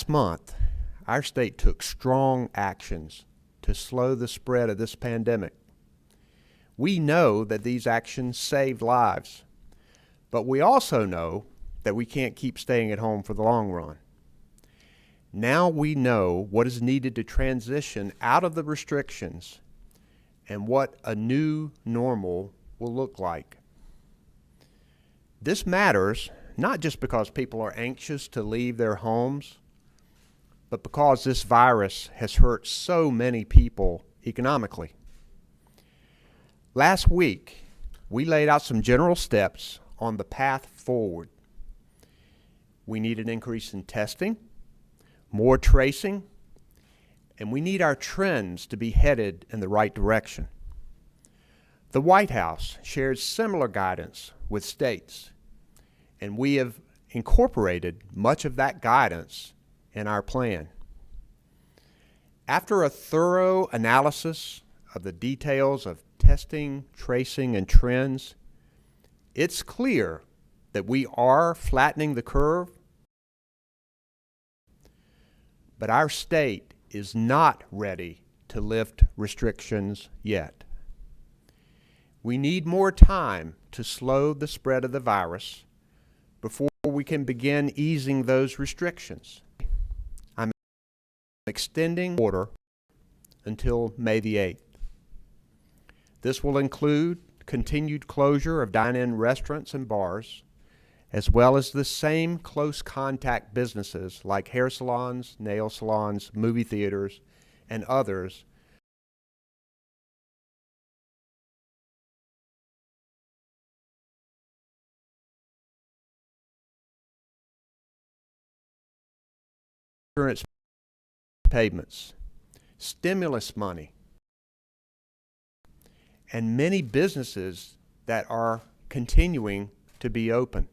Last month, our state took strong actions to slow the spread of this pandemic. We know that these actions saved lives, but we also know that we can't keep staying at home for the long run. Now we know what is needed to transition out of the restrictions and what a new normal will look like. This matters not just because people are anxious to leave their homes, but because this virus has hurt so many people economically. Last week, we laid out some general steps on the path forward. We need an increase in testing, more tracing, and we need our trends to be headed in the right direction. The White House shares similar guidance with states, and we have incorporated much of that guidance in our plan. After a thorough analysis of the details of testing, tracing, and trends, it's clear that we are flattening the curve, but our state is not ready to lift restrictions yet. We need more time to slow the spread of the virus before we can begin easing those restrictions. I'm extending order until May the 8th. This will include continued closure of dine-in restaurants and bars, as well as the same close contact businesses like hair salons, nail salons, movie theaters, and others insurance payments, stimulus money, and many businesses that are continuing to be open.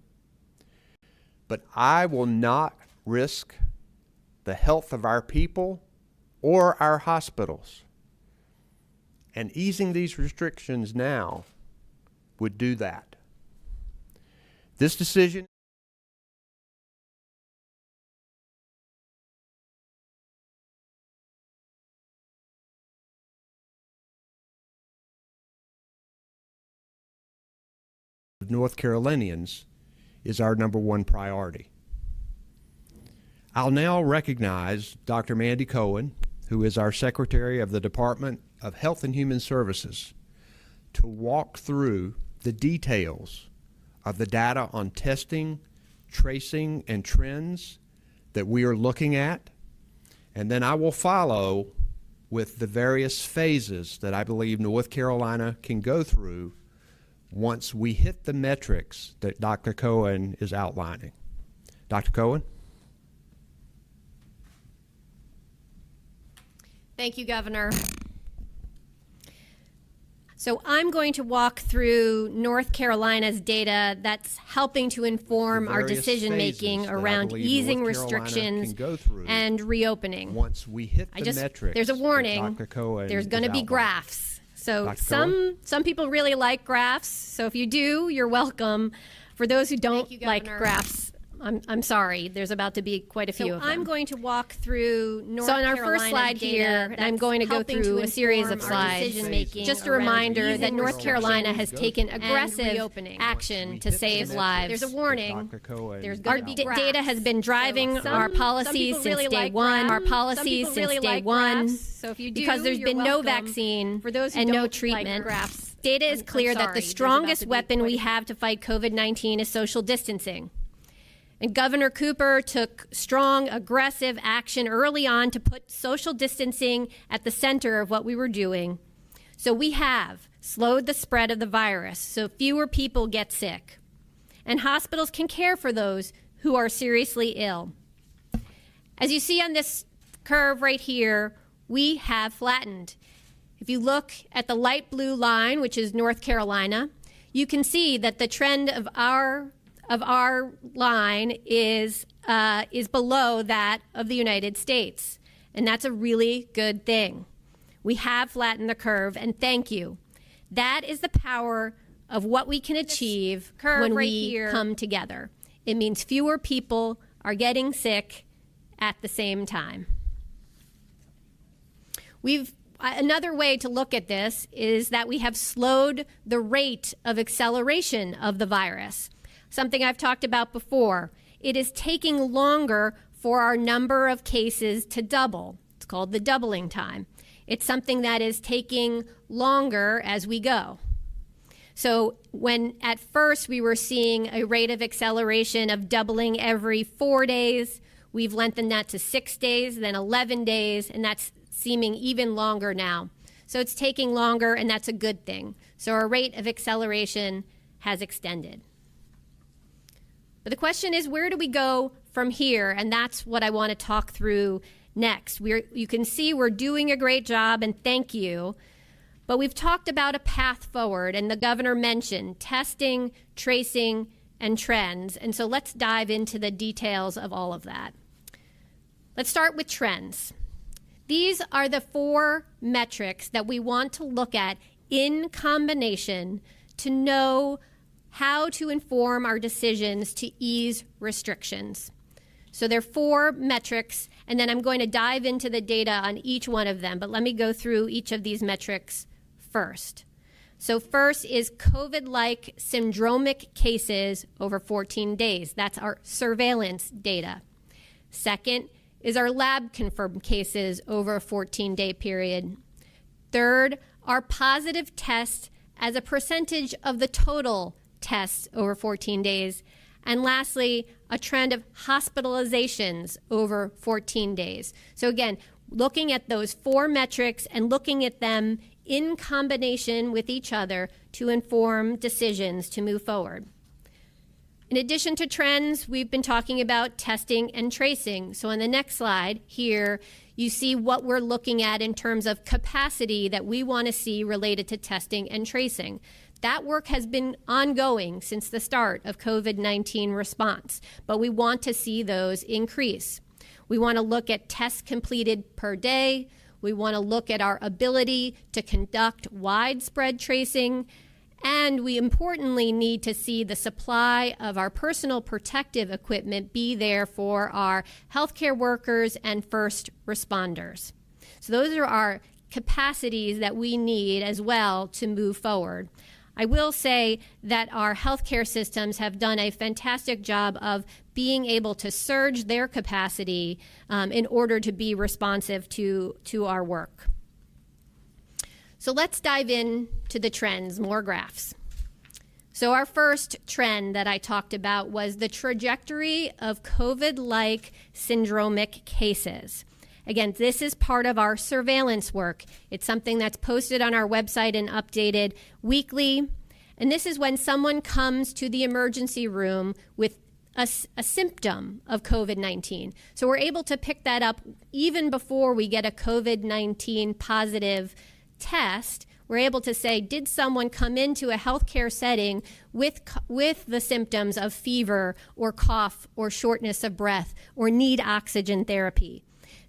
But I will not risk the health of our people or our hospitals. And easing these restrictions now would do that. This decision of North Carolinians is our number one priority. I'll now recognize Dr. Mandy Cohen, who is our Secretary of the Department of Health and Human Services, to walk through the details of the data on testing, tracing, and trends that we are looking at, and then I will follow with the various phases that I believe North Carolina can go through once we hit the metrics that Dr. Cohen is outlining. Dr. Cohen? Thank you, Governor. So I'm going to walk through North Carolina's data that's helping to inform our decision-making around easing restrictions and reopening. Once we hit the metrics, there's a warning, there's going to be graphs. So some people really like graphs. So if you do, you're welcome. For those who don't like graphs, I'm sorry. There's about to be quite a few of them. I'm going to walk through North Carolina. So on our first slide here, I'm going to go through a series of slides. Just a reminder that North Carolina has taken aggressive action to save lives. There's a warning. Our data has been driving our policies since day one. Because there's been no vaccine and no treatment. Data is clear that the strongest weapon we have to fight COVID-19 is social distancing. And Governor Cooper took strong, aggressive action early on to put social distancing at the center of what we were doing. So we have slowed the spread of the virus so fewer people get sick. And hospitals can care for those who are seriously ill. As you see on this curve right here, we have flattened. If you look at the light blue line, which is North Carolina, you can see that the trend of our line is below that of the United States. And that's a really good thing. We have flattened the curve, and thank you. That is the power of what we can achieve when we come together. It means fewer people are getting sick at the same time. Another way to look at this is that we have slowed the rate of acceleration of the virus. Something I've talked about before. It is taking longer for our number of cases to double. It's called the doubling time. It's something that is taking longer as we go. So when at first we were seeing a rate of acceleration of doubling every 4 days, we've lengthened that to 6 days, then 11 days, and that's seeming even longer now. So it's taking longer, and that's a good thing. So our rate of acceleration has extended. But the question is, where do we go from here? And that's what I want to talk through next. You can see we're doing a great job, and thank you. But we've talked about a path forward, and the governor mentioned testing, tracing, and trends. And so let's dive into the details of all of that. Let's start with trends. These are the 4 metrics that we want to look at in combination to know how to inform our decisions to ease restrictions. So there are 4 metrics, and then I'm going to dive into the data on each one of them, but let me go through each of these metrics first. So first is COVID-like syndromic cases over 14 days. That's our surveillance data. Second is our lab-confirmed cases over a 14-day period. Third, our positive tests as a percentage of the total tests over 14 days. And lastly, a trend of hospitalizations over 14 days. So again, looking at those 4 metrics and looking at them in combination with each other to inform decisions to move forward. In addition to trends, we've been talking about testing and tracing. So on the next slide here, you see what we're looking at in terms of capacity that we want to see related to testing and tracing. That work has been ongoing since the start of COVID-19 response, but we want to see those increase. We want to look at tests completed per day. We want to look at our ability to conduct widespread tracing. And we importantly need to see the supply of our personal protective equipment be there for our healthcare workers and first responders. So those are our capacities that we need as well to move forward. I will say that our healthcare systems have done a fantastic job of being able to surge their capacity in order to be responsive to our work. So let's dive into the trends, more graphs. So our first trend that I talked about was the trajectory of COVID-like syndromic cases. Again, this is part of our surveillance work. It's something that's posted on our website and updated weekly. And this is when someone comes to the emergency room with a symptom of COVID-19. So we're able to pick that up even before we get a COVID-19 positive test. We're able to say, did someone come into a healthcare setting with the symptoms of fever or cough or shortness of breath or need oxygen therapy?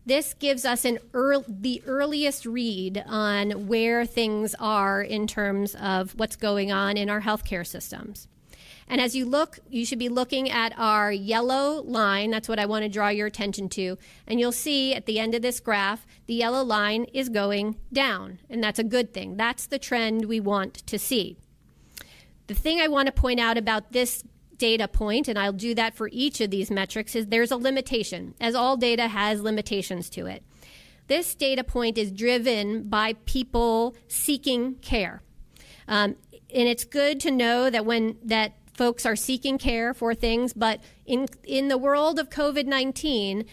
This gives us the earliest read on where things are in terms of what's going on in our healthcare systems. And as you look, you should be looking at our yellow line. That's what I want to draw your attention to. And you'll see at the end of this graph, the yellow line is going down. And that's a good thing. That's the trend we want to see. The thing I want to point out about this data point, and I'll do that for each of these metrics, is there's a limitation, as all data has limitations to it. This data point is driven by people seeking care. And it's good to know that folks are seeking care for things, but in the world of COVID-19,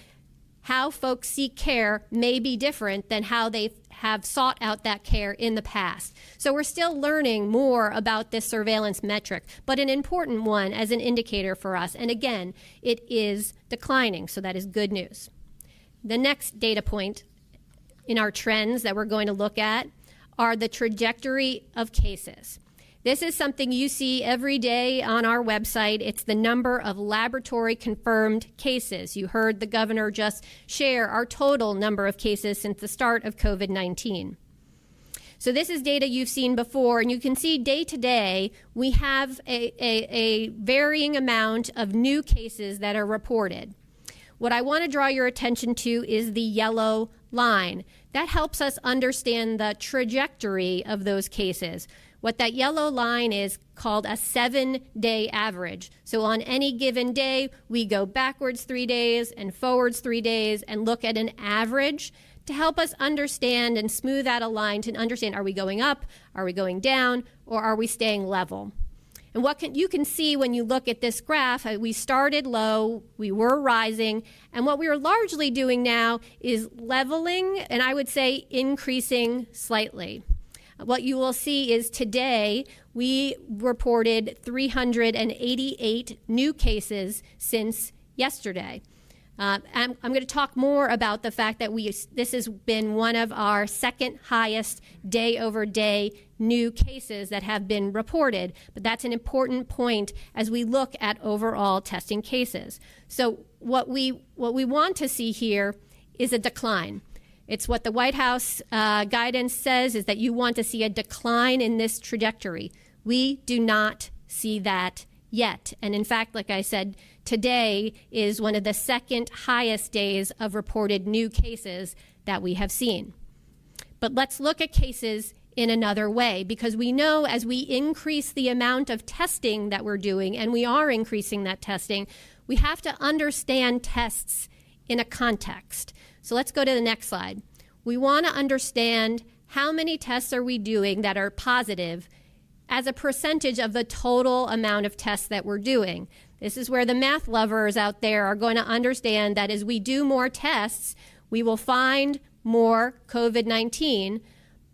how folks seek care may be different than how they have sought out that care in the past. So we're still learning more about this surveillance metric, but an important one as an indicator for us. And again, it is declining, so that is good news. The next data point in our trends that we're going to look at are the trajectory of cases. This is something you see every day on our website. It's the number of laboratory-confirmed cases. You heard the governor just share our total number of cases since the start of COVID-19. So this is data you've seen before, and you can see day to day we have a varying amount of new cases that are reported. What I want to draw your attention to is the yellow line. That helps us understand the trajectory of those cases. What that yellow line is called a 7-day average. So on any given day, we go backwards 3 days and forwards 3 days and look at an average to help us understand and smooth out a line to understand, are we going up, are we going down, or are we staying level? And you can see when you look at this graph, we started low, we were rising, and what we are largely doing now is leveling, and I would say increasing slightly. What you will see is today we reported 388 new cases since yesterday. I'm going to talk more about the fact that this has been one of our second highest day-over-day new cases that have been reported, but that's an important point as we look at overall testing cases. So what we want to see here is a decline. It's what the White House guidance says, is that you want to see a decline in this trajectory. We do not see that yet. And in fact, like I said, today is one of the second highest days of reported new cases that we have seen. But let's look at cases in another way, because we know as we increase the amount of testing that we're doing, and we are increasing that testing, we have to understand tests in a context. So let's go to the next slide. We want to understand how many tests are we doing that are positive as a percentage of the total amount of tests that we're doing. This is where the math lovers out there are going to understand that as we do more tests, we will find more COVID-19.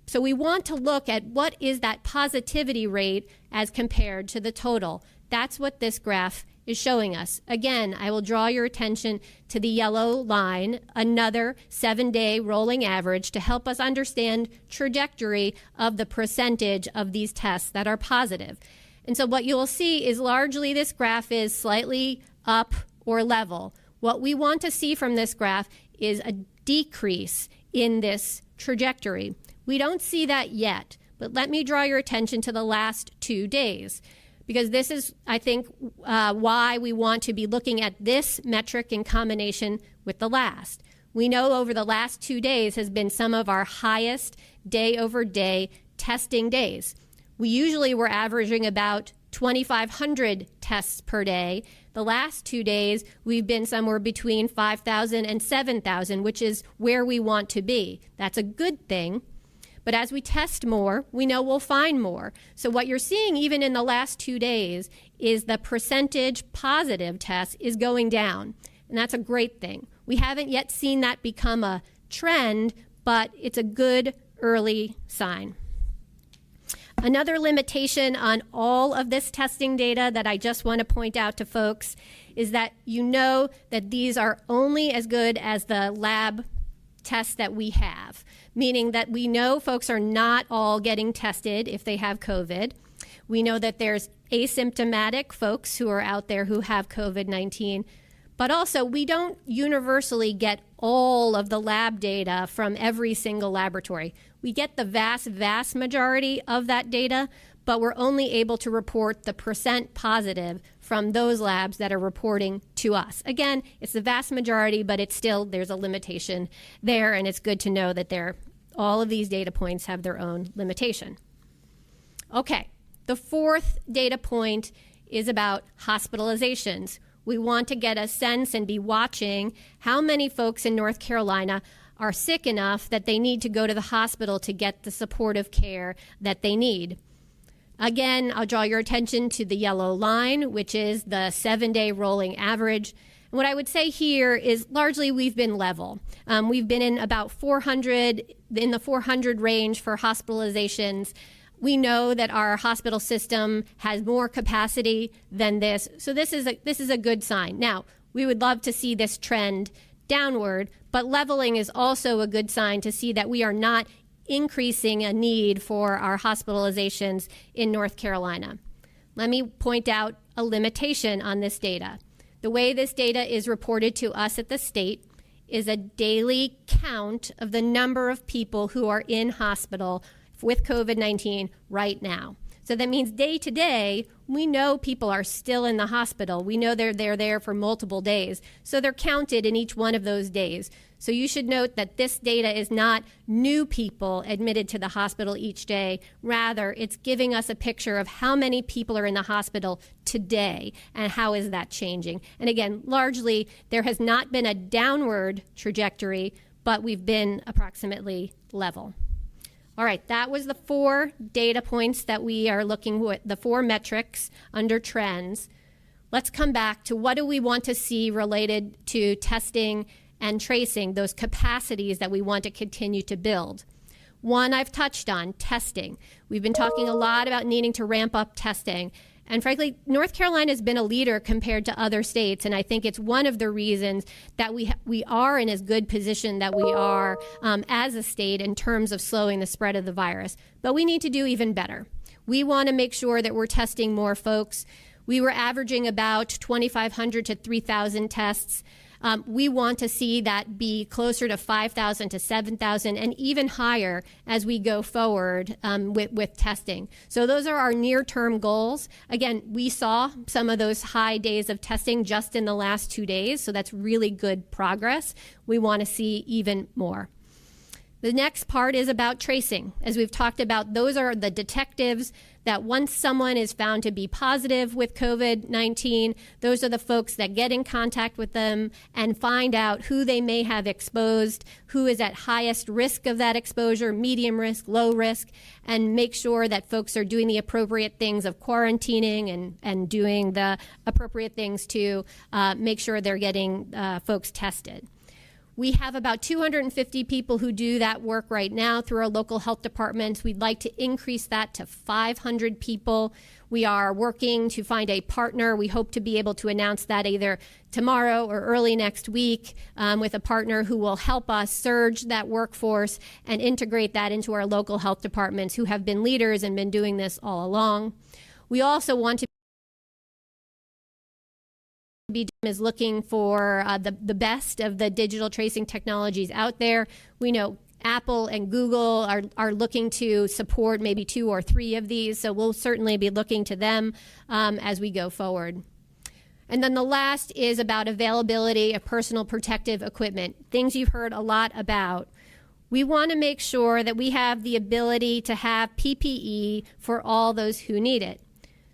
So we want to look at what is that positivity rate as compared to the total. That's what this graph is showing us. Again, I will draw your attention to the yellow line, another 7-day rolling average, to help us understand trajectory of the percentage of these tests that are positive. And so what you'll see is largely this graph is slightly up or level. What we want to see from this graph is a decrease in this trajectory. We don't see that yet, but let me draw your attention to the last 2 days, because this is, I think, why we want to be looking at this metric in combination with the last. We know over the last 2 days has been some of our highest day-over-day testing days. We usually were averaging about 2,500 tests per day. The last 2 days, we've been somewhere between 5,000 and 7,000, which is where we want to be. That's a good thing. But as we test more, we know we'll find more. So what you're seeing even in the last 2 days is the percentage positive tests is going down. And that's a great thing. We haven't yet seen that become a trend, but it's a good early sign. Another limitation on all of this testing data that I just want to point out to folks is that you know that these are only as good as the lab tests that we have, meaning that we know folks are not all getting tested if they have COVID. We know that there's asymptomatic folks who are out there who have COVID-19, but also we don't universally get all of the lab data from every single laboratory. We get the vast majority of that data, but we're only able to report the percent positive from those labs that are reporting to us. Again, it's the vast majority, but it's still, there's a limitation there, and it's good to know that all of these data points have their own limitation. Okay, the fourth data point is about hospitalizations. We want to get a sense and be watching how many folks in North Carolina are sick enough that they need to go to the hospital to get the supportive care that they need. Again, I'll draw your attention to the yellow line, which is the 7-day rolling average. And what I would say here is largely we've been level. We've been in about 400, in the 400 range for hospitalizations. We know that our hospital system has more capacity than this, so this is a good sign. Now, we would love to see this trend downward, but leveling is also a good sign to see that we are not increasing a need for our hospitalizations in North Carolina. Let me point out a limitation on this data. The way this data is reported to us at the state is a daily count of the number of people who are in hospital with COVID-19 right now. So that means day to day, we know people are still in the hospital. We know they're there for multiple days. So they're counted in each one of those days. So you should note that this data is not new people admitted to the hospital each day. Rather, it's giving us a picture of how many people are in the hospital today and how is that changing. And again, largely, there has not been a downward trajectory, but we've been approximately level. All right, that was the 4 data points that we are looking at, the 4 metrics under trends. Let's come back to what do we want to see related to testing and tracing, those capacities that we want to continue to build. One I've touched on, testing. We've been talking a lot about needing to ramp up testing. And frankly, North Carolina has been a leader compared to other states, and I think it's one of the reasons that we are in as good position that we are as a state in terms of slowing the spread of the virus. But we need to do even better. We want to make sure that we're testing more folks. We were averaging about 2,500 to 3,000 tests. We want to see that be closer to 5,000 to 7,000 and even higher as we go forward with testing. So those are our near-term goals. Again, we saw some of those high days of testing just in the last 2 days, so that's really good progress. We want to see even more. The next part is about tracing. As we've talked about, those are the detectives that once someone is found to be positive with COVID-19, those are the folks that get in contact with them and find out who they may have exposed, who is at highest risk of that exposure, medium risk, low risk, and make sure that folks are doing the appropriate things of quarantining and doing the appropriate things to make sure they're getting folks tested. We have about 250 people who do that work right now through our local health departments. We'd like to increase that to 500 people. We are working to find a partner. We hope to be able to announce that either tomorrow or early next week with a partner who will help us surge that workforce and integrate that into our local health departments who have been leaders and been doing this all along. We also want to is looking for the best of the digital tracing technologies out there. We know Apple and Google are looking to support maybe 2 or 3 of these, so we'll certainly be looking to them as we go forward. And then the last is about availability of personal protective equipment, things you've heard a lot about. We want to make sure that we have the ability to have PPE for all those who need it.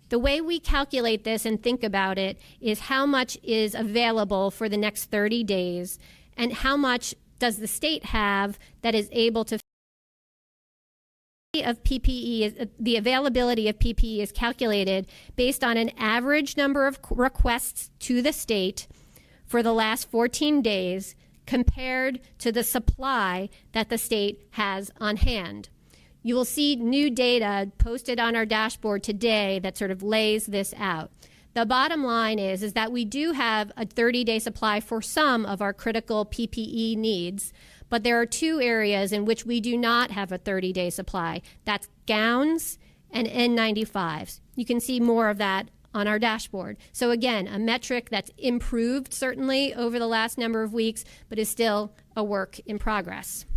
The way we calculate this and think about it is how much is available for the next 30 days and how much does the state have that is able to of PPE. The availability of PPE is calculated based on an average number of requests to the state for the last 14 days compared to the supply that the state has on hand. You will see new data posted on our dashboard today that sort of lays this out. The bottom line is that we do have a 30-day supply for some of our critical PPE needs, but there are 2 areas in which we do not have a 30-day supply. That's gowns and N95s. You can see more of that on our dashboard. So again, a metric that's improved certainly over the last number of weeks, but is still a work in progress.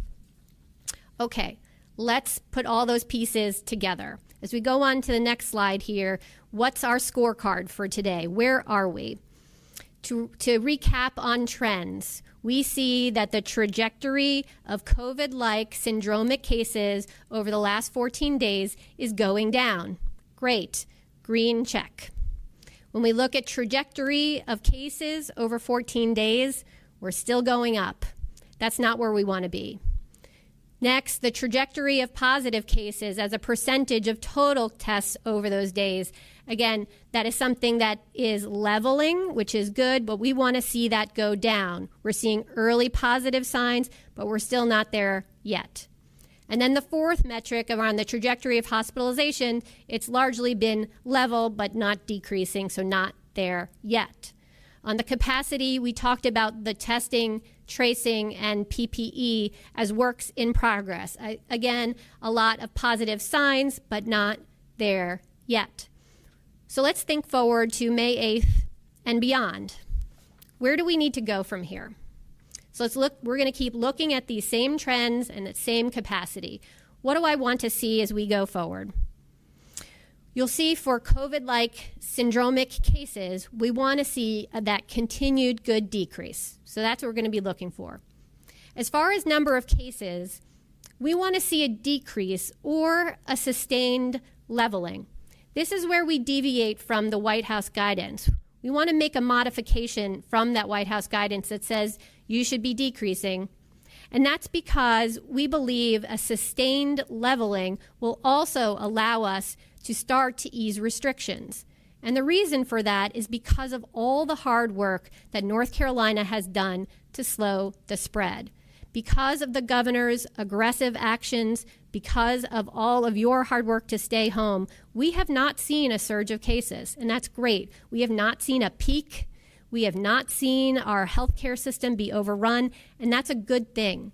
Okay. Let's put all those pieces together. As we go on to the next slide here, what's our scorecard for today? Where are we? To recap on trends, we see that the trajectory of COVID-like syndromic cases over the last 14 days is going down. Great. Green check. When we look at trajectory of cases over 14 days, we're still going up. That's not where we want to be. Next, the trajectory of positive cases as a percentage of total tests over those days. Again, that is something that is leveling, which is good, but we want to see that go down. We're seeing early positive signs, but we're still not there yet. And then the 4th metric around the trajectory of hospitalization, it's largely been level, but not decreasing, so not there yet. On the capacity, we talked about the testing, tracing, and PPE as works in progress. Again, a lot of positive signs, but not there yet. So let's think forward to May 8th and beyond. Where do we need to go from here? So let's look. We're going to keep looking at these same trends and the same capacity. What do I want to see as we go forward? You'll see for COVID-like syndromic cases, we want to see that continued good decrease. So that's what we're going to be looking for. As far as number of cases, we want to see a decrease or a sustained leveling. This is where we deviate from the White House guidance. We want to make a modification from that White House guidance that says you should be decreasing. And that's because we believe a sustained leveling will also allow us to start to ease restrictions. And the reason for that is because of all the hard work that North Carolina has done to slow the spread. Because of the governor's aggressive actions, because of all of your hard work to stay home, we have not seen a surge of cases, and that's great. We have not seen a peak. We have not seen our healthcare system be overrun, and that's a good thing.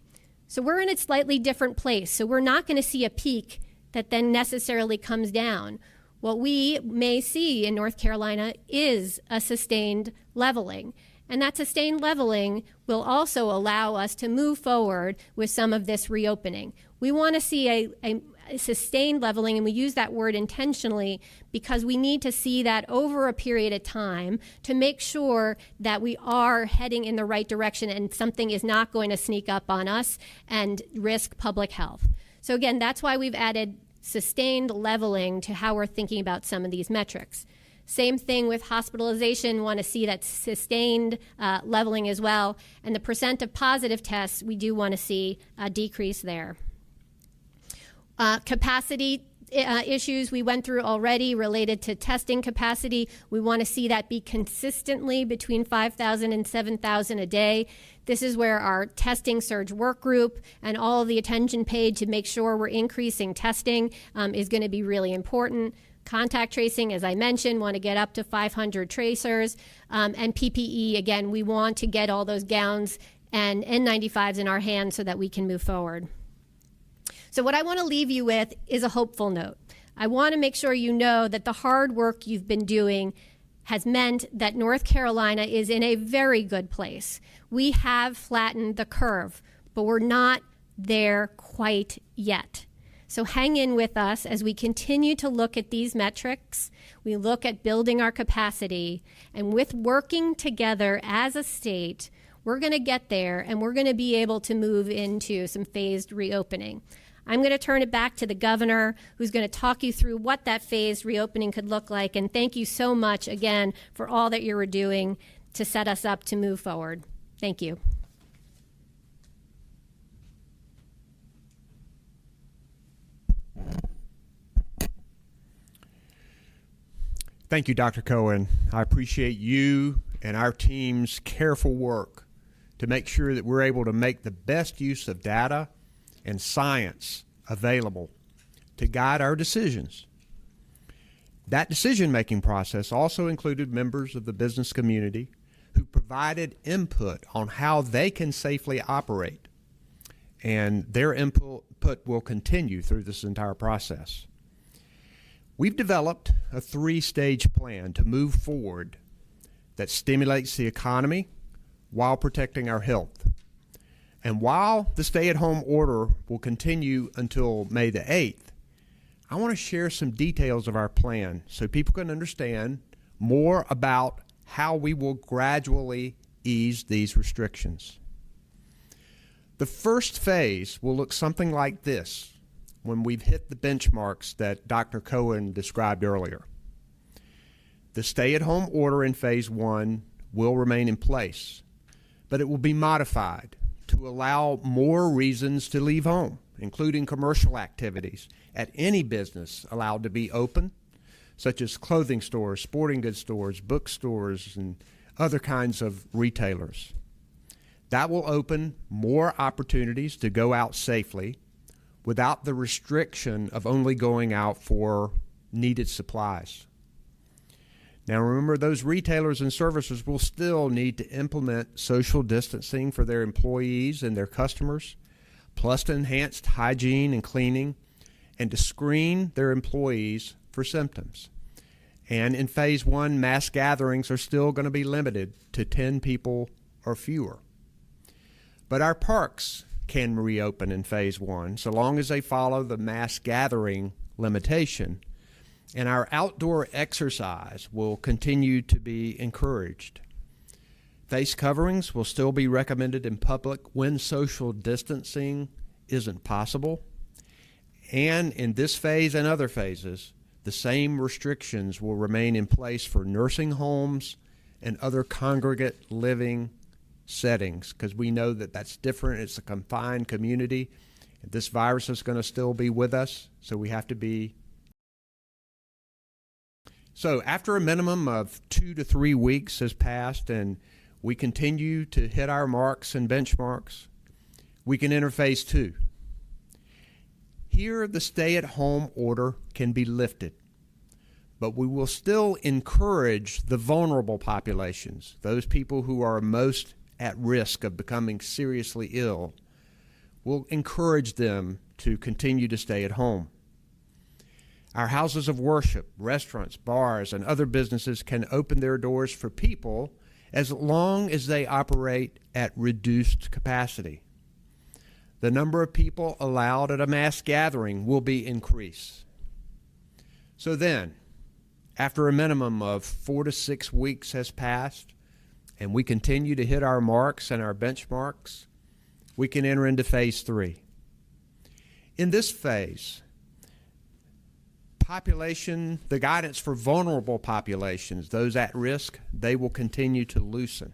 So we're in a slightly different place. So we're not going to see a peak that then necessarily comes down. What we may see in North Carolina is a sustained leveling. And that sustained leveling will also allow us to move forward with some of this reopening. We want to see a sustained leveling, and we use that word intentionally because we need to see that over a period of time to make sure that we are heading in the right direction and something is not going to sneak up on us and risk public health. So again, that's why we've added sustained leveling to how we're thinking about some of these metrics. Same thing with hospitalization, want to see that sustained leveling as well. And the percent of positive tests, we do want to see a decrease there. Capacity issues we went through already related to testing capacity. We want to see that be consistently between 5,000 and 7,000 a day. This is where our testing surge work group and all of the attention paid to make sure we're increasing testing is going to be really important. Contact tracing, as I mentioned, want to get up to 500 tracers. And PPE, again, we want to get all those gowns and N95s in our hands so that we can move forward. So what I want to leave you with is a hopeful note. I want to make sure you know that the hard work you've been doing has meant that North Carolina is in a very good place. We have flattened the curve, but we're not there quite yet. So hang in with us as we continue to look at these metrics. We look at building our capacity, and with working together as a state, we're going to get there and we're going to be able to move into some phased reopening. I'm going to turn it back to the governor, who's going to talk you through what that phased reopening could look like. And thank you so much again for all that you're doing to set us up to move forward. Thank you. Thank you, Dr. Cohen. I appreciate you and our team's careful work to make sure that we're able to make the best use of data and science available to guide our decisions. That decision-making process also included members of the business community who provided input on how they can safely operate, and their input will continue through this entire process. We've developed a three-stage plan to move forward that stimulates the economy while protecting our health. And while the stay-at-home order will continue until May the 8th, I want to share some details of our plan so people can understand more about how we will gradually ease these restrictions. The first phase will look something like this when we've hit the benchmarks that Dr. Cohen described earlier. The stay-at-home order in phase 1 will remain in place, but it will be modified to allow more reasons to leave home, including commercial activities at any business allowed to be open, such as clothing stores, sporting goods stores, bookstores, and other kinds of retailers. That will open more opportunities to go out safely without the restriction of only going out for needed supplies. Now remember, those retailers and services will still need to implement social distancing for their employees and their customers, plus enhanced hygiene and cleaning, and to screen their employees for symptoms. And in phase 1, mass gatherings are still going to be limited to 10 people or fewer. But our parks can reopen in phase 1 so long as they follow the mass gathering limitation. and our outdoor exercise will continue to be encouraged. Face coverings will still be recommended in public when social distancing isn't possible. And in this phase and other phases, the same restrictions will remain in place for nursing homes and other congregate living settings, because we know that that's different. It's a confined community. This virus is going to still be with us, so we have to be. So after a minimum of 2 to 3 weeks has passed and we continue to hit our marks and benchmarks, we can enter phase 2. Here, the stay-at-home order can be lifted, but we will still encourage the vulnerable populations, those people who are most at risk of becoming seriously ill. We'll encourage them to continue to stay at home. Our houses of worship, restaurants, bars, and other businesses can open their doors for people as long as they operate at reduced capacity. The number of people allowed at a mass gathering will be increased. So then, after a minimum of 4 to 6 weeks has passed, and we continue to hit our marks and our benchmarks, we can enter into phase 3. In this phase, the guidance for vulnerable populations, those at risk, they will continue to loosen.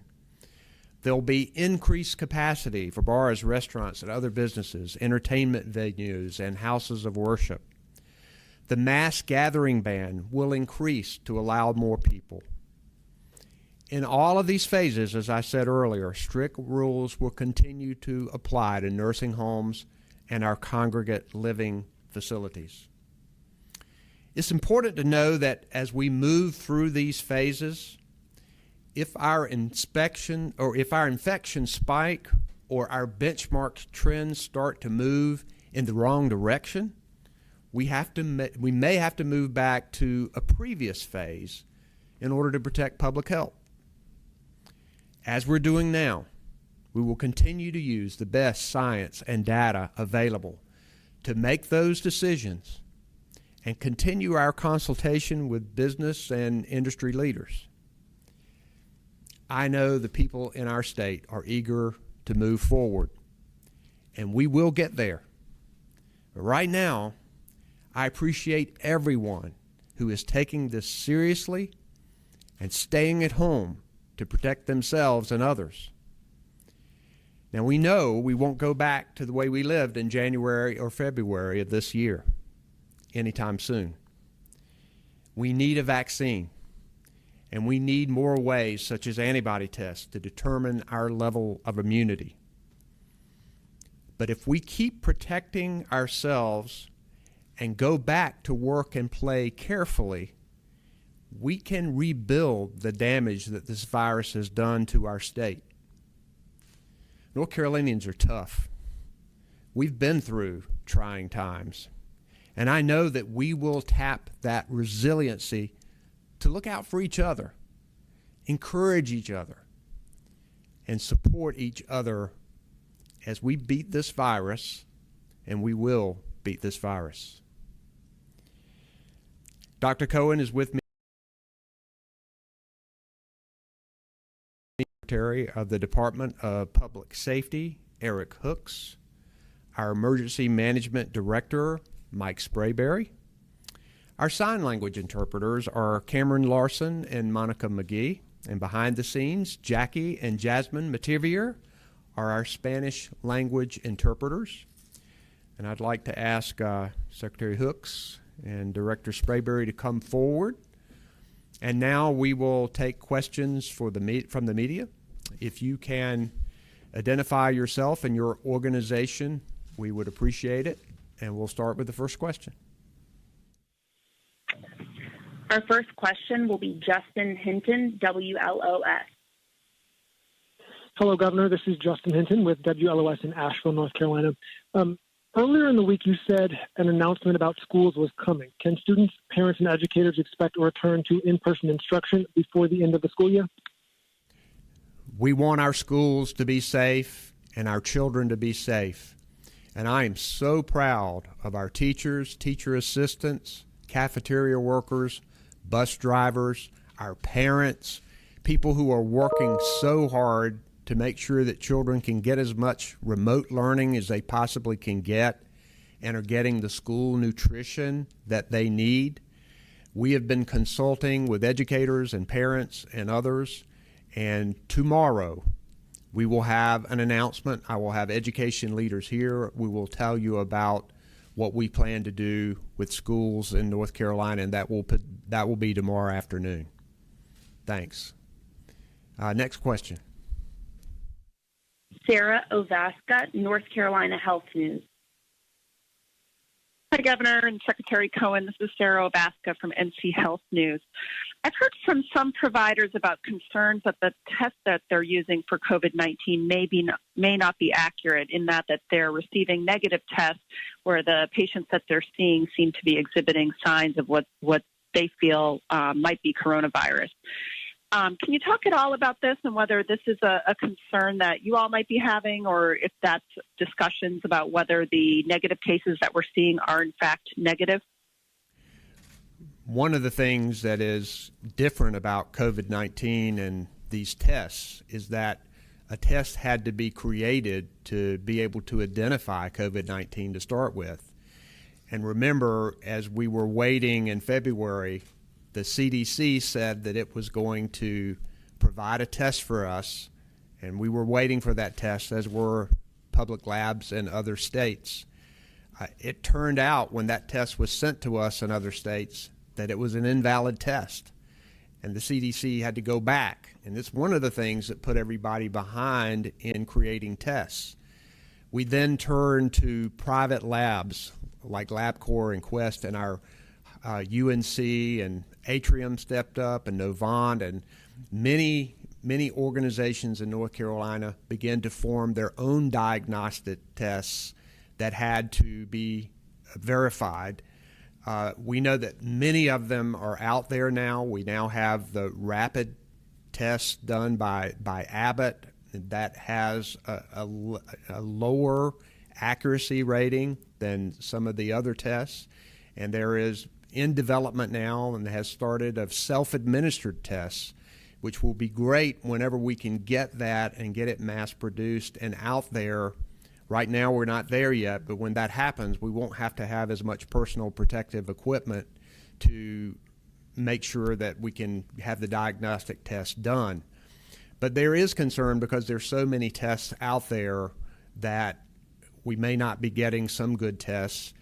There'll be increased capacity for bars, restaurants, and other businesses, entertainment venues, and houses of worship. The mass gathering ban will increase to allow more people. In all of these phases, as I said earlier, strict rules will continue to apply to nursing homes and our congregate living facilities. It's important to know that as we move through these phases, if our infection spike or our benchmark trends start to move in the wrong direction, we may have to move back to a previous phase in order to protect public health. As we're doing now, we will continue to use the best science and data available to make those decisions and continue our consultation with business and industry leaders. I know the people in our state are eager to move forward, and we will get there. But right now, I appreciate everyone who is taking this seriously and staying at home to protect themselves and others. Now, we know we won't go back to the way we lived in January or February of this year anytime soon. We need a vaccine, and we need more ways such as antibody tests to determine our level of immunity. But if we keep protecting ourselves and go back to work and play carefully, we can rebuild the damage that this virus has done to our state. North Carolinians are tough. We've been through trying times. And I know that we will tap that resiliency to look out for each other, encourage each other, and support each other as we beat this virus, and we will beat this virus. Dr. Cohen is with me, Secretary of the Department of Public Safety, Eric Hooks, our Emergency Management Director, Mike Sprayberry. Our sign language interpreters are Cameron Larson and Monica McGee, and behind the scenes, Jackie and Jasmine Mativier are our Spanish language interpreters. And I'd like to ask Secretary Hooks and Director Sprayberry to come forward. And now we will take questions from the media. If you can identify yourself and your organization, we would appreciate it. And we'll start with the first question. Our first question will be Justin Hinton, WLOS. Hello, Governor. This is Justin Hinton with WLOS in Asheville, North Carolina. Earlier in the week, you said an announcement about schools was coming. Can students, parents, and educators expect a return to in-person instruction before the end of the school year? We want our schools to be safe and our children to be safe. And I am so proud of our teachers, teacher assistants, cafeteria workers, bus drivers, our parents, people who are working so hard to make sure that children can get as much remote learning as they possibly can get and are getting the school nutrition that they need. We have been consulting with educators and parents and others, and tomorrow we will have an announcement. I will have education leaders here. We will tell you about what we plan to do with schools in North Carolina, and that will be tomorrow afternoon. Thanks. Next question. Sarah Ovaska, North Carolina Health News. Hi, Governor and Secretary Cohen. This is Sarah Ovaska from NC Health News. I've heard from some providers about concerns that the tests that they're using for COVID-19 may not be accurate, in that they're receiving negative tests where the patients that they're seeing seem to be exhibiting signs of what they feel might be coronavirus. Can you talk at all about this and whether this is a concern that you all might be having, or if that's discussions about whether the negative cases that we're seeing are in fact negative? One of the things that is different about COVID-19 and these tests is that a test had to be created to be able to identify COVID-19 to start with. And remember, as we were waiting in February, the CDC said that it was going to provide a test for us, and we were waiting for that test, as were public labs in other states. It turned out when that test was sent to us in other states that it was an invalid test, and the CDC had to go back. And it's one of the things that put everybody behind in creating tests. We then turned to private labs like LabCorp and Quest, and our UNC and Atrium stepped up, and Novant, and many organizations in North Carolina began to form their own diagnostic tests that had to be verified. We know that many of them are out there now. We now have the rapid test done by Abbott that has a lower accuracy rating than some of the other tests, and there is in development now and has started of self-administered tests, which will be great whenever we can get that and get it mass-produced and out there. Right now we're not there yet, but when that happens, we won't have to have as much personal protective equipment to make sure that we can have the diagnostic test done. But there is concern because there's so many tests out there that we may not be getting some good tests.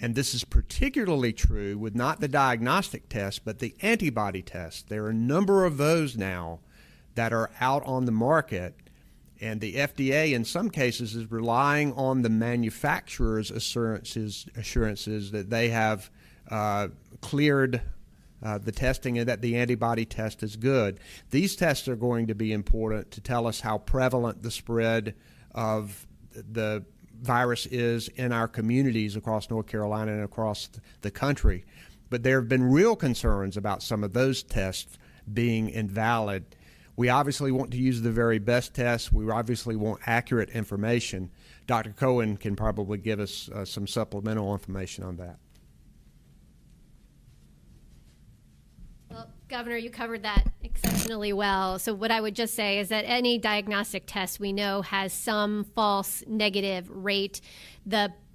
And this is particularly true with not the diagnostic test, but the antibody test. There are a number of those now that are out on the market, and the FDA in some cases is relying on the manufacturer's assurances that they have cleared the testing and that the antibody test is good. These tests are going to be important to tell us how prevalent the spread of the virus is in our communities across North Carolina and across the country. But there have been real concerns about some of those tests being invalid. We obviously want to use the very best tests. We obviously want accurate information. Dr. Cohen can probably give us some supplemental information on that. Well, Governor, you covered that exceptionally well. So what I would just say is that any diagnostic test we know has some false negative rate.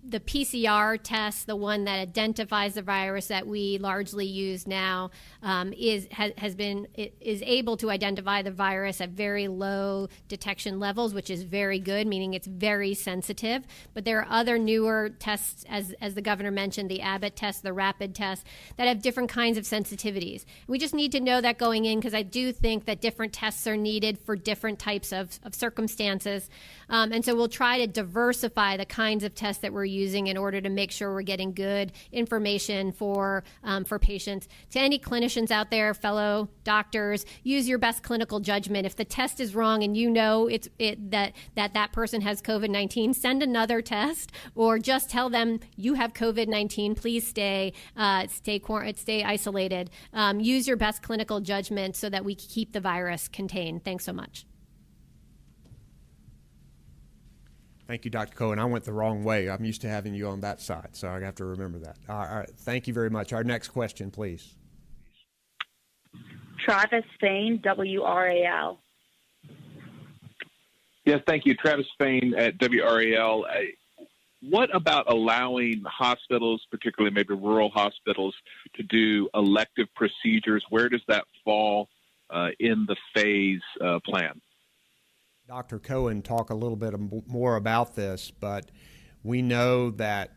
The PCR test, the one that identifies the virus that we largely use now, is able to identify the virus at very low detection levels, which is very good, meaning it's very sensitive. But there are other newer tests, as the governor mentioned, the Abbott test, the rapid test, that have different kinds of sensitivities. We just need to know that going in, because I do think that different tests are needed for different types of circumstances. And so we'll try to diversify the kinds of tests that we're using in order to make sure we're getting good information for patients. To any clinicians out there, fellow doctors, use your best clinical judgment. If the test is wrong and you know that person has COVID-19, send another test, or just tell them you have COVID-19. Please stay isolated. Use your best clinical judgment so that we keep the virus contained. Thanks so much. Thank you, Dr. Cohen. I went the wrong way. I'm used to having you on that side, so I have to remember that. All right. Thank you very much. Our next question, please. Travis Fain, WRAL. Yes, thank you. Travis Fain at WRAL. What about allowing hospitals, particularly maybe rural hospitals, to do elective procedures? Where does that fall in the phase plan? Dr. Cohen talk a little bit more about this, but we know that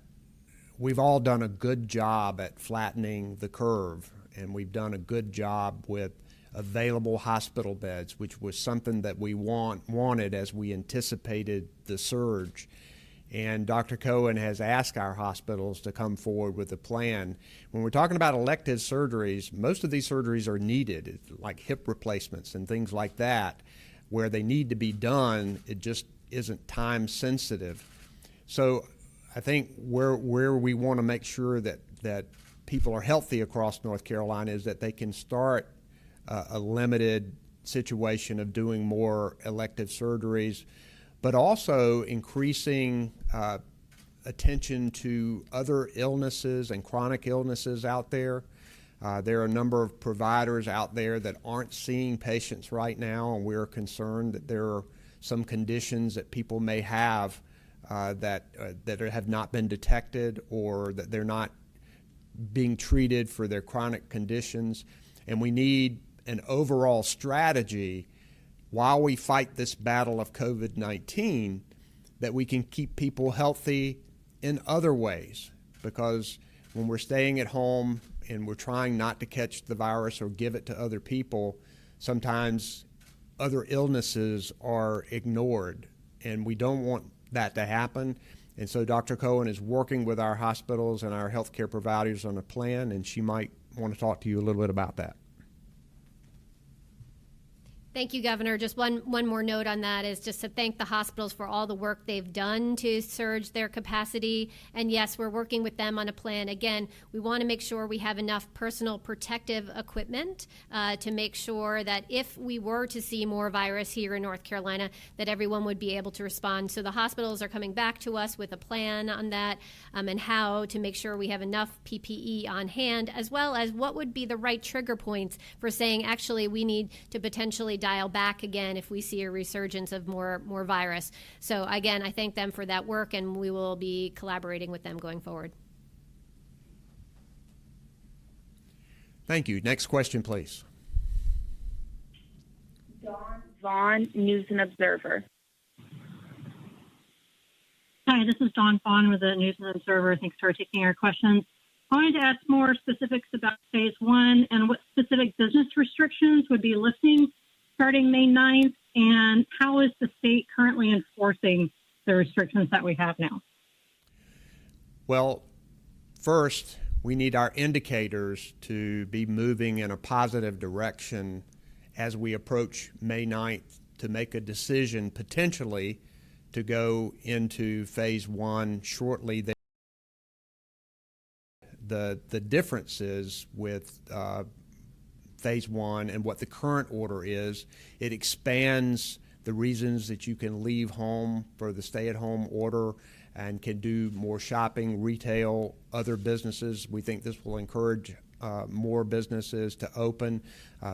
we've all done a good job at flattening the curve, and we've done a good job with available hospital beds, which was something that we wanted as we anticipated the surge. And Dr. Cohen has asked our hospitals to come forward with a plan. When we're talking about elective surgeries, most of these surgeries are needed, like hip replacements and things like that, where they need to be done. It just isn't time sensitive. So I think where we want to make sure that people are healthy across North Carolina is that they can start a limited situation of doing more elective surgeries, but also increasing attention to other illnesses and chronic illnesses out there. There are a number of providers out there that aren't seeing patients right now, and we're concerned that there are some conditions that people may have that have not been detected, or that they're not being treated for their chronic conditions. And we need an overall strategy while we fight this battle of COVID-19 that we can keep people healthy in other ways, because when we're staying at home and we're trying not to catch the virus or give it to other people, sometimes other illnesses are ignored, and we don't want that to happen. And so Dr. Cohen is working with our hospitals and our healthcare providers on a plan, and she might want to talk to you a little bit about that. Thank you, Governor. Just one more note on that is just to thank the hospitals for all the work they've done to surge their capacity. And yes, we're working with them on a plan. Again, we want to make sure we have enough personal protective equipment to make sure that if we were to see more virus here in North Carolina, that everyone would be able to respond. So the hospitals are coming back to us with a plan on that and how to make sure we have enough PPE on hand, as well as what would be the right trigger points for saying, actually, we need to potentially dial back again if we see a resurgence of more virus. So again, I thank them for that work, and we will be collaborating with them going forward. Thank you. Next question, please. Dawn Vaughn, News and Observer. Hi, this is Dawn Vaughn with the News and Observer. Thanks for taking our questions. I wanted to ask more specifics about phase one and what specific business restrictions would be lifting starting May 9th, and how is the state currently enforcing the restrictions that we have now? Well, first, we need our indicators to be moving in a positive direction as we approach May 9th to make a decision potentially to go into phase one shortly. The differences with phase one and what the current order is, it expands the reasons that you can leave home for the stay-at-home order and can do more shopping, retail, other businesses. We think this will encourage more businesses to open.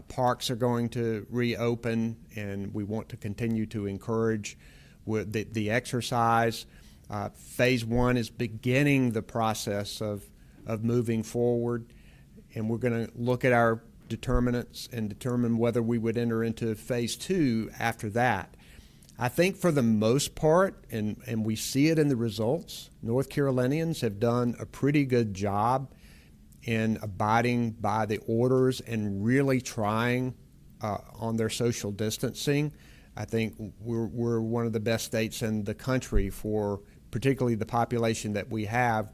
Parks are going to reopen, and we want to continue to encourage with the exercise. Phase one is beginning the process of moving forward, and we're going to look at our determinants and determine whether we would enter into phase two after that. I think for the most part, and we see it in the results, North Carolinians have done a pretty good job in abiding by the orders and really trying on their social distancing. I think we're one of the best states in the country for particularly the population that we have,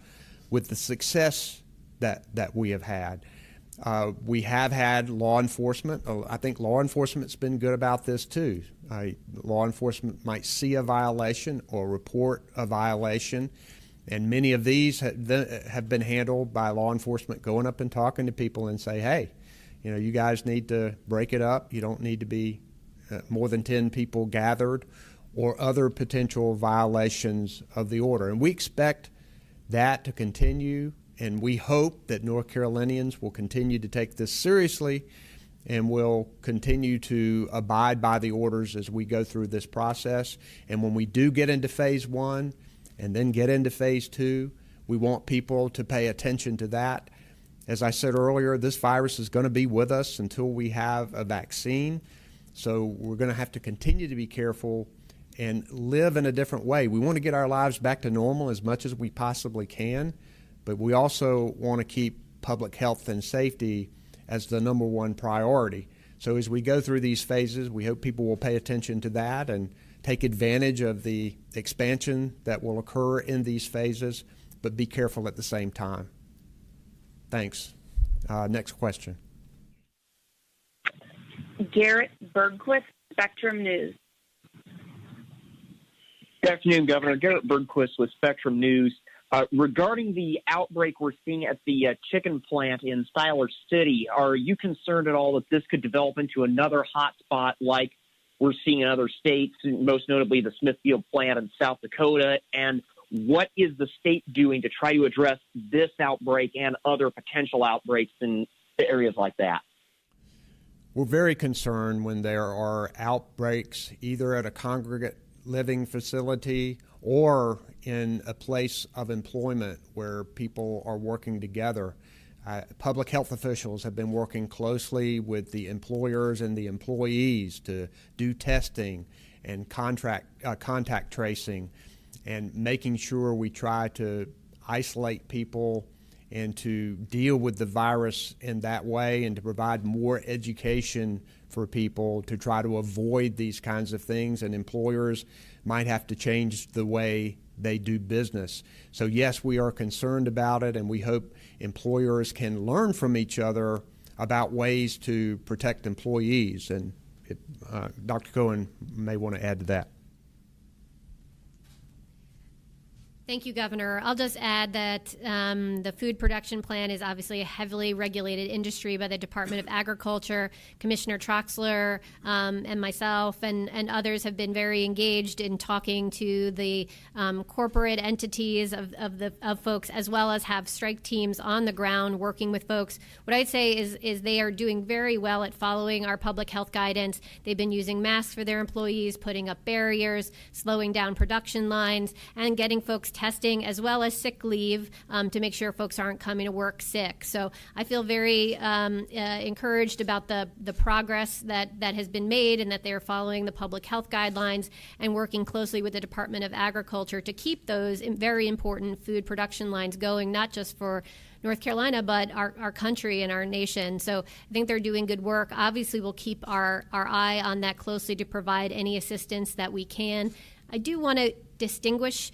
with the success that we have had. We have had law enforcement. I think law enforcement's been good about this too. Law enforcement might see a violation or report a violation, and many of these have been handled by law enforcement going up and talking to people and say, hey, you guys need to break it up. You don't need to be more than 10 people gathered, or other potential violations of the order. And we expect that to continue, and we hope that North Carolinians will continue to take this seriously and will continue to abide by the orders as we go through this process. And when we do get into phase 1 and then get into phase 2, we want people to pay attention to that. As I said earlier, this virus is going to be with us until we have a vaccine. So we're going to have to continue to be careful and live in a different way. We want to get our lives back to normal as much as we possibly can, but we also want to keep public health and safety as the number one priority. So as we go through these phases, we hope people will pay attention to that and take advantage of the expansion that will occur in these phases, but be careful at the same time. Thanks. Next question. Garrett Bergquist, Spectrum News. Good afternoon, Governor. Garrett Bergquist with Spectrum News. Regarding the outbreak we're seeing at the chicken plant in Siler City, are you concerned at all that this could develop into another hot spot like we're seeing in other states, most notably the Smithfield plant in South Dakota? And what is the state doing to try to address this outbreak and other potential outbreaks in areas like that? We're very concerned when there are outbreaks either at a congregate living facility or in a place of employment where people are working together. Public health officials have been working closely with the employers and the employees to do testing and contact tracing and making sure we try to isolate people and to deal with the virus in that way and to provide more education for people to try to avoid these kinds of things. And employers might have to change the way they do business. So yes, we are concerned about it, and we hope employers can learn from each other about ways to protect employees. And Dr. Cohen may want to add to that. Thank you, Governor. I'll just add that the food production plant is obviously a heavily regulated industry by the Department of Agriculture. Commissioner Troxler and myself and others have been very engaged in talking to the corporate entities of folks, as well as have strike teams on the ground working with folks. What I'd say is they are doing very well at following our public health guidance. They've been using masks for their employees, putting up barriers, slowing down production lines, and getting folks testing as well as sick leave to make sure folks aren't coming to work sick. So I feel very encouraged about the progress that has been made and that they're following the public health guidelines and working closely with the Department of Agriculture to keep those very important food production lines going, not just for North Carolina, but our country and our nation. So I think they're doing good work. Obviously, we'll keep our eye on that closely to provide any assistance that we can. I do want to distinguish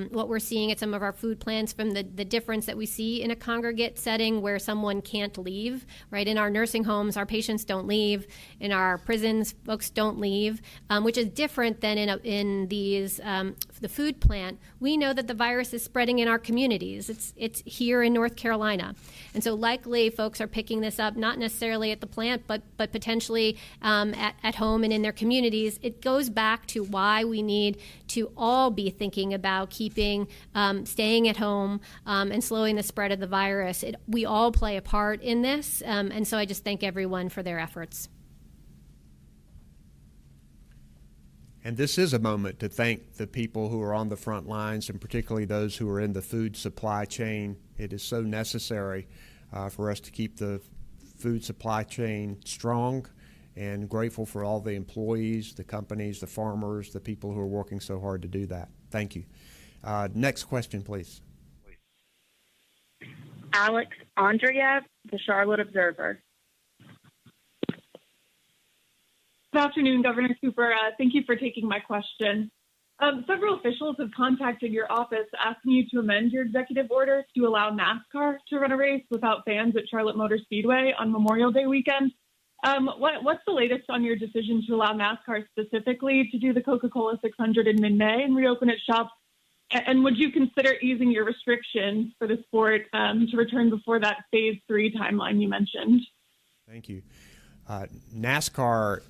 what we're seeing at some of our food plants from the difference that we see in a congregate setting where someone can't leave, right? In our nursing homes, our patients don't leave. In our prisons, folks don't leave, which is different than in these the food plant. We know that the virus is spreading in our communities. It's here in North Carolina. And so likely folks are picking this up, not necessarily at the plant, but potentially at home and in their communities. It goes back to why we need to all be thinking about staying at home and slowing the spread of the virus. We all play a part in this, and so I just thank everyone for their efforts. And this is a moment to thank the people who are on the front lines, and particularly those who are in the food supply chain. It is so necessary for us to keep the food supply chain strong, and grateful for all the employees, the companies, the farmers, the people who are working so hard to do that. Thank you. Next question, please. Alex Andreev, the Charlotte Observer. Good afternoon, Governor Cooper. Thank you for taking my question. Several officials have contacted your office asking you to amend your executive order to allow NASCAR to run a race without fans at Charlotte Motor Speedway on Memorial Day weekend. What's the latest on your decision to allow NASCAR specifically to do the Coca-Cola 600 in mid-May and reopen its shops? And would you consider easing your restrictions for the sport to return before that phase 3 timeline you mentioned? Thank you. NASCAR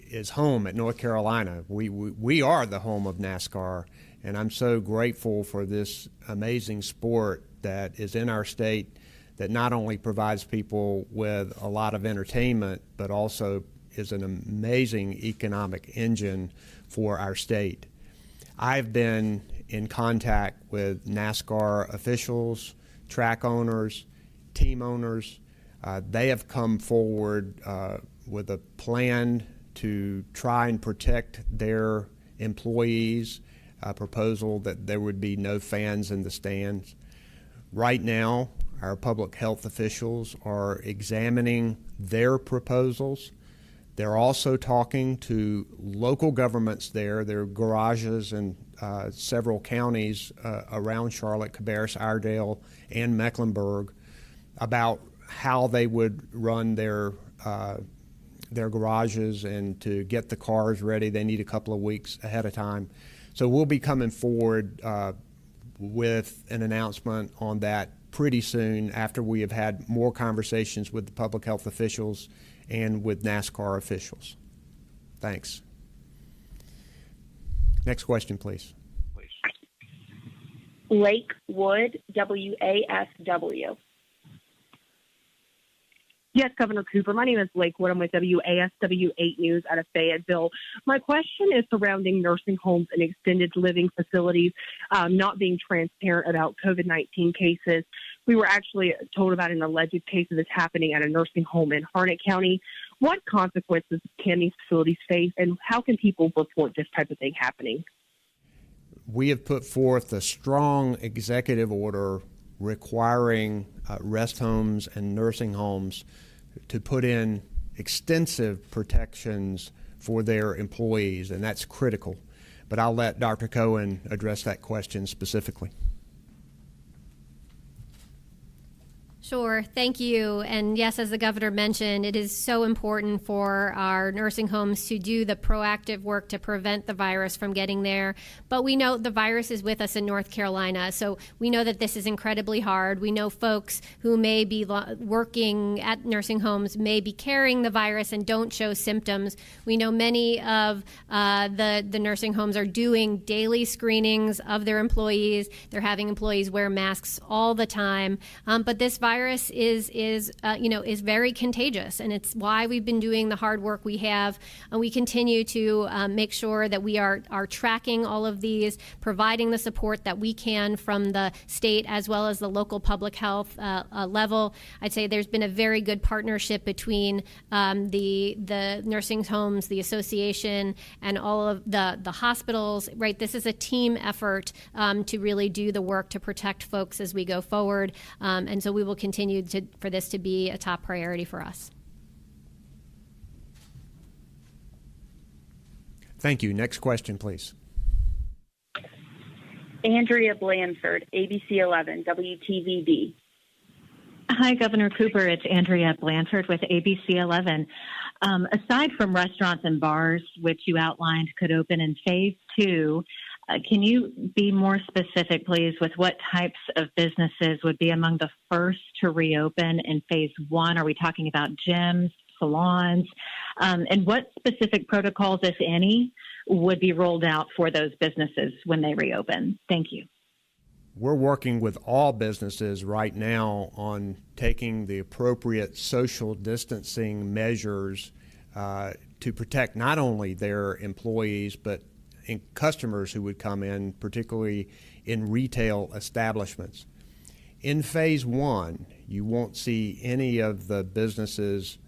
is home at North Carolina. We are the home of NASCAR, and I'm so grateful for this amazing sport that is in our state that not only provides people with a lot of entertainment, but also is an amazing economic engine for our state. I've been in contact with NASCAR officials, track owners, team owners. They have come forward with a plan to try and protect their employees, a proposal that there would be no fans in the stands. Right now, our public health officials are examining their proposals. They're also talking to local governments there. There are garages in several counties around Charlotte, Cabarrus, Iredell, and Mecklenburg about how they would run their garages, and to get the cars ready, they need a couple of weeks ahead of time. So we'll be coming forward with an announcement on that pretty soon, after we have had more conversations with the public health officials and with NASCAR officials. Thanks. Next question, please. Lake Wood, WASW. Yes, Governor Cooper. My name is Lakewood. I'm with WASW 8 News out of Fayetteville. My question is surrounding nursing homes and extended living facilities not being transparent about COVID-19 cases. We were actually told about an alleged case of this happening at a nursing home in Harnett County. What consequences can these facilities face, and how can people report this type of thing happening? We have put forth a strong executive order requiring rest homes and nursing homes to put in extensive protections for their employees, and that's critical. But I'll let Dr. Cohen address that question specifically. Sure. Thank you. And yes, as the governor mentioned, it is so important for our nursing homes to do the proactive work to prevent the virus from getting there. But we know the virus is with us in North Carolina, so we know that this is incredibly hard. We know folks who may be working at nursing homes may be carrying the virus and don't show symptoms. We know many of the nursing homes are doing daily screenings of their employees. They're having employees wear masks all the time. But this virus is very contagious, and it's why we've been doing the hard work we have, and we continue to make sure that we are tracking all of these, providing the support that we can from the state as well as the local public health level. I'd say there's been a very good partnership between the nursing homes, the association, and all of the hospitals. Right, this is a team effort to really do the work to protect folks as we go forward, and so we will continue for this to be a top priority for us. Thank you. Next question, please. Andrea Blanford, ABC 11, WTVD. Hi, Governor Cooper. It's Andrea Blanford with ABC 11. Aside from restaurants and bars, which you outlined could open in phase 2, can you be more specific, please, with what types of businesses would be among the first to reopen in phase 1? Are we talking about gyms, salons? And what specific protocols, if any, would be rolled out for those businesses when they reopen? Thank you. We're working with all businesses right now on taking the appropriate social distancing measures to protect not only their employees, but in customers who would come in, particularly in retail establishments. In phase 1, you won't see any of the businesses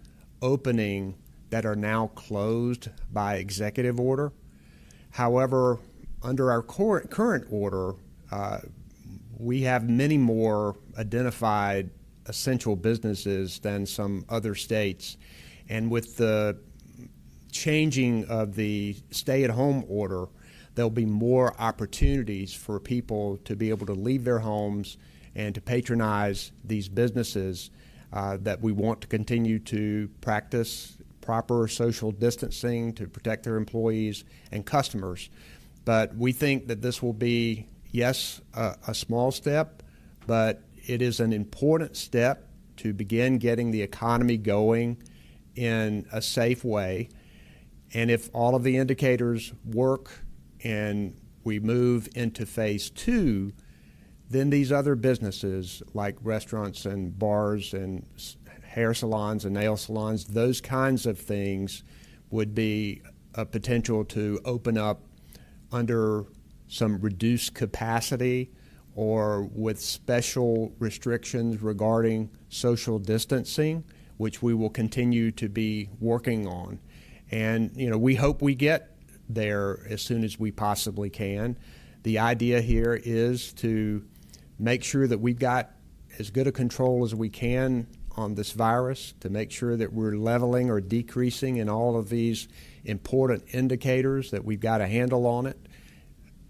opening that are now closed by executive order. However, under our current order, we have many more identified essential businesses than some other states. And with the changing of the stay-at-home order, there'll be more opportunities for people to be able to leave their homes and to patronize these businesses that we want to continue to practice proper social distancing to protect their employees and customers. But we think that this will be, yes, a small step, but it is an important step to begin getting the economy going in a safe way. And if all of the indicators work and we move into phase 2, then these other businesses like restaurants and bars and hair salons and nail salons, those kinds of things would be a potential to open up under some reduced capacity or with special restrictions regarding social distancing, which we will continue to be working on. And, we hope we get there as soon as we possibly can. The idea here is to make sure that we've got as good a control as we can on this virus, to make sure that we're leveling or decreasing in all of these important indicators, that we've got a handle on it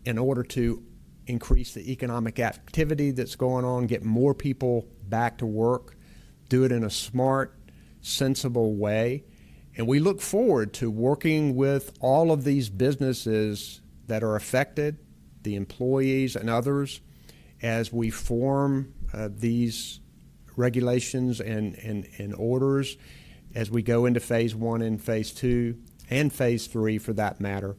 in order to increase the economic activity that's going on, get more people back to work, do it in a smart, sensible way. And we look forward to working with all of these businesses that are affected, the employees and others, as we form these regulations and orders as we go into phase 1 and phase 2 and phase 3 for that matter,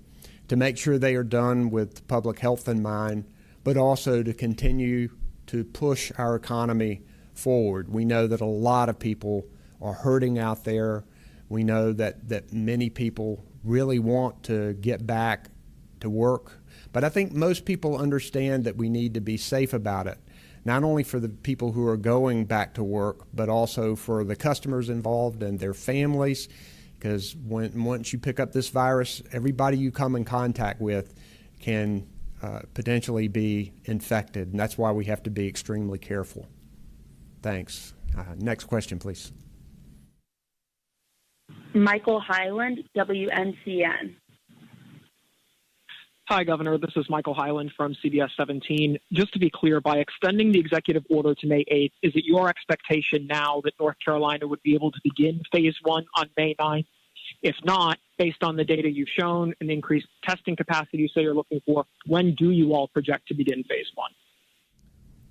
to make sure they are done with public health in mind, but also to continue to push our economy forward. We know that a lot of people are hurting out there. We know that many people really want to get back to work. But I think most people understand that we need to be safe about it, not only for the people who are going back to work, but also for the customers involved and their families, because once you pick up this virus, everybody you come in contact with can potentially be infected, and that's why we have to be extremely careful. Thanks. Next question, please. Michael Hyland, WNCN. Hi, Governor. This is Michael Hyland from CBS 17. Just to be clear, by extending the executive order to May 8th, is it your expectation now that North Carolina would be able to begin phase 1 on May 9th? If not, based on the data you've shown and increased testing capacity you say you're looking for, when do you all project to begin phase 1?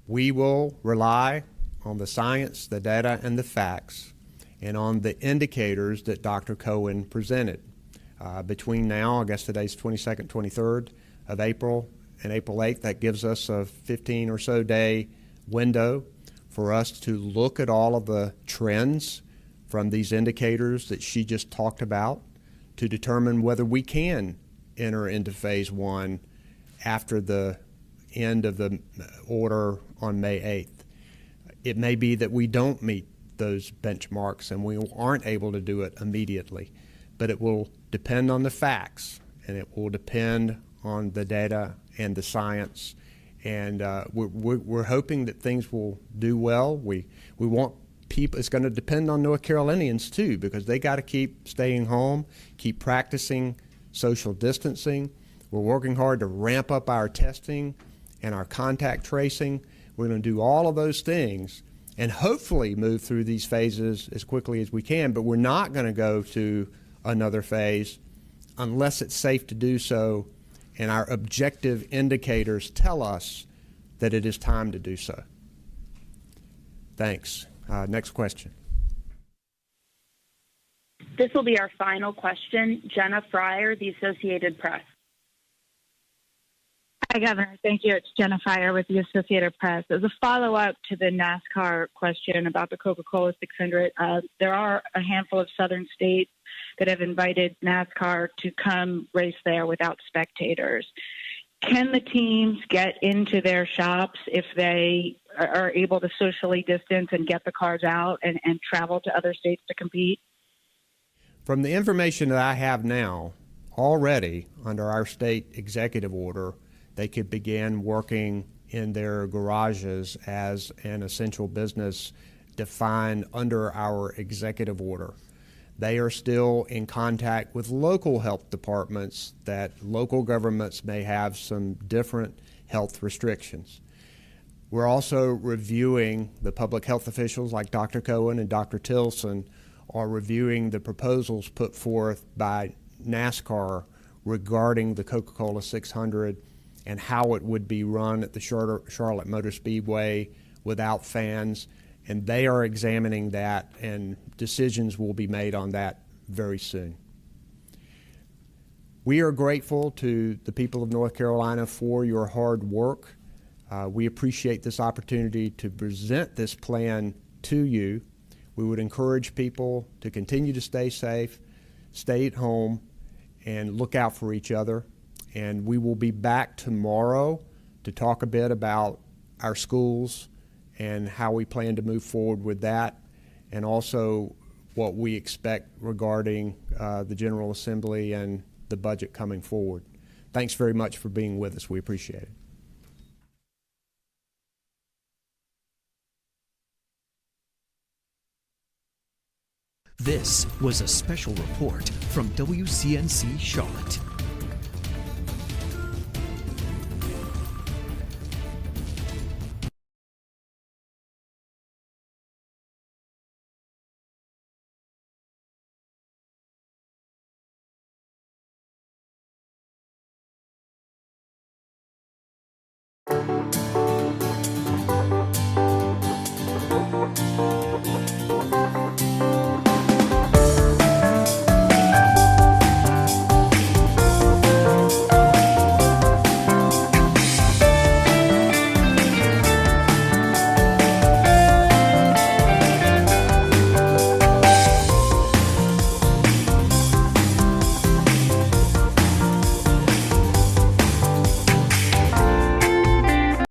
We will rely on the science, the data, and the facts, and on the indicators that Dr. Cohen presented. Between now, I guess today's 22nd, 23rd of April and April 8th, that gives us a 15 or so day window for us to look at all of the trends from these indicators that she just talked about to determine whether we can enter into phase 1 after the end of the order on May 8th. It may be that we don't meet those benchmarks and we aren't able to do it immediately, but it will depend on the facts and it will depend on the data and the science. And we're hoping that things will do well. We want people. It's going to depend on North Carolinians too, because they got to keep staying home, keep practicing social distancing. We're working hard to ramp up our testing and our contact tracing. We're going to do all of those things and hopefully move through these phases as quickly as we can, but we're not going to go to another phase unless it's safe to do so and our objective indicators tell us that it is time to do so. Thanks. Next question. This will be our final question. Jenna Fryer, The Associated Press. Hi, Governor. Thank you. It's Jenna Fryer with the Associated Press. As a follow-up to the NASCAR question about the Coca-Cola 600, there are a handful of southern states that have invited NASCAR to come race there without spectators. Can the teams get into their shops if they are able to socially distance and get the cars out and travel to other states to compete? From the information that I have now, already under our state executive order, they could begin working in their garages as an essential business defined under our executive order. They are still in contact with local health departments that local governments may have some different health restrictions. We're also reviewing, the public health officials like Dr. Cohen and Dr. Tilson are reviewing the proposals put forth by NASCAR regarding the Coca-Cola 600 and how it would be run at the Charlotte Motor Speedway without fans. And they are examining that, and decisions will be made on that very soon. We are grateful to the people of North Carolina for your hard work. We appreciate this opportunity to present this plan to you. We would encourage people to continue to stay safe, stay at home, and look out for each other. And we will be back tomorrow to talk a bit about our schools and how we plan to move forward with that, and also what we expect regarding the General Assembly and the budget coming forward. Thanks very much for being with us. We appreciate it. This was a special report from WCNC Charlotte.